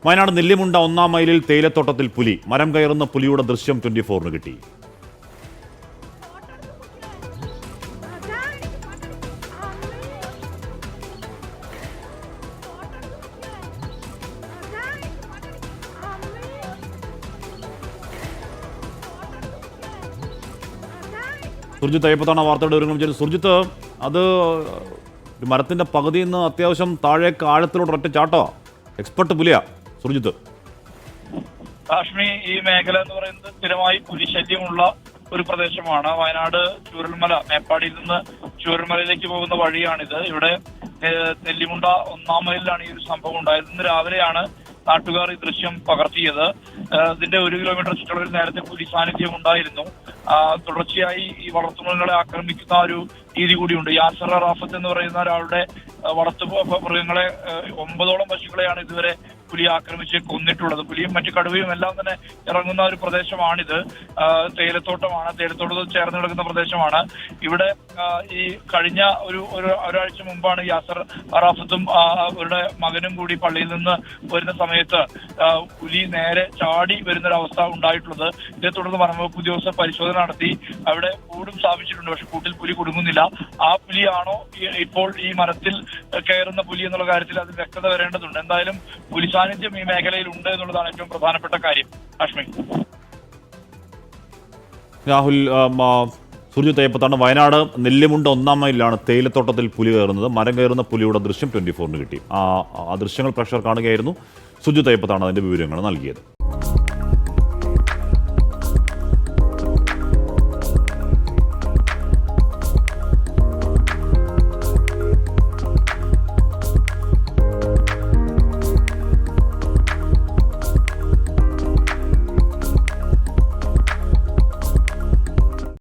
വയനാട് നെല്ലിമുണ്ട ഒന്നാം മൈലിൽ തേയിലത്തോട്ടത്തിൽ പുലി. മരം കയറുന്ന പുലിയുടെ ദൃശ്യം 24-ന് കിട്ടി. സുർജിത്ത് അയ്യപ്പത്താണ് വാർത്തയുടെ വിവരങ്ങൾ. സുർജിത്ത്, അത് ഒരു മരത്തിന്റെ പകുതിയിൽ നിന്ന് അത്യാവശ്യം താഴേക്ക് ആഴത്തിലോട്ട് ഒറ്റ ചാട്ടോ. എക്സ്പെർട്ട് പുലിയാ സുർജിത്ത്. കാശ്മീർ ഈ മേഖല എന്ന് പറയുന്നത് സ്ഥിരമായി പുലിശല്യമുള്ള ഒരു പ്രദേശമാണ്. വയനാട് ചൂരൽമല, മേപ്പാടിയിൽ നിന്ന് ചൂരൽമലയിലേക്ക് പോകുന്ന വഴിയാണിത്. ഇവിടെ നെല്ലിമുണ്ട ഒന്നാം മൈലിലാണ് ഈ ഒരു സംഭവം ഉണ്ടായത്. ഇന്ന് രാവിലെയാണ് നാട്ടുകാർ ഈ ദൃശ്യം പകർത്തിയത്. ഇതിന്റെ 1 കിലോമീറ്റർ ചുറ്റളവിൽ നേരത്തെ പുലി സാന്നിധ്യം ഉണ്ടായിരുന്നു. തുടർച്ചയായി ഈ വളർത്തുമൃഗങ്ങളെ ആക്രമിക്കുന്ന ഒരു രീതി കൂടിയുണ്ട്. യാസർ റാഫത്ത് എന്ന് പറയുന്ന ഒരാളുടെ വളർത്തു മൃഗങ്ങളെ 9ഓളം പശുക്കളെയാണ് ഇതുവരെ പുലി ആക്രമിച്ച് കൊന്നിട്ടുള്ളത്. പുലിയും മറ്റു കടുവയും എല്ലാം തന്നെ ഇറങ്ങുന്ന ഒരു പ്രദേശമാണിത്. തേയിലത്തോട്ടമാണ്, തേയിലത്തോട്ടത്തിൽ ചേർന്ന് കിടക്കുന്ന പ്രദേശമാണ്. ഇവിടെ ഈ കഴിഞ്ഞ ഒരാഴ്ച മുമ്പാണ് യാസർ റാഫത്തും അവരുടെ മകനും കൂടി പള്ളിയിൽ നിന്ന് വരുന്ന സമയത്ത് പുലി നേരെ ചാടി വരുന്നൊരവസ്ഥ ഉണ്ടായിട്ടുള്ളത്. ഇതേ തുടർന്ന് വനംവകുപ്പ് ഉദ്യോഗസ്ഥർ പരിശോധന നടത്തി അവിടെ കൂടും സ്ഥാപിച്ചിട്ടുണ്ട്. പക്ഷെ കൂട്ടിൽ പുലി കുടുങ്ങുന്നില്ല. ആ പുലിയാണോ ഇപ്പോൾ ഈ മരത്തിൽ കയറുന്ന പുലി എന്നുള്ള കാര്യത്തിൽ അത് വ്യക്തത വരേണ്ടതുണ്ട്. എന്തായാലും പുലി സാന്നിധ്യം ഈ മേഖലയിൽ ഉണ്ട് എന്നുള്ളതാണ് ഏറ്റവും പ്രധാനപ്പെട്ട കാര്യം. കാശ്മീർ രാഹുൽ, സുർജിത്ത് അയ്യപ്പത്താണ്. വയനാട് നെല്ലിമുണ്ട ഒന്നാം മൈലിലാണ് തേയിലത്തോട്ടത്തിൽ പുലി കയറുന്നത്. മരം കയറുന്ന പുലിയുടെ ദൃശ്യം 24-ന് കിട്ടി. ആ ദൃശ്യങ്ങൾ പ്രേക്ഷകർ കാണുകയായിരുന്നു. സുർജിത്ത് അയ്യപ്പത്താണ് അതിന്റെ വിവരങ്ങൾ നൽകിയത്.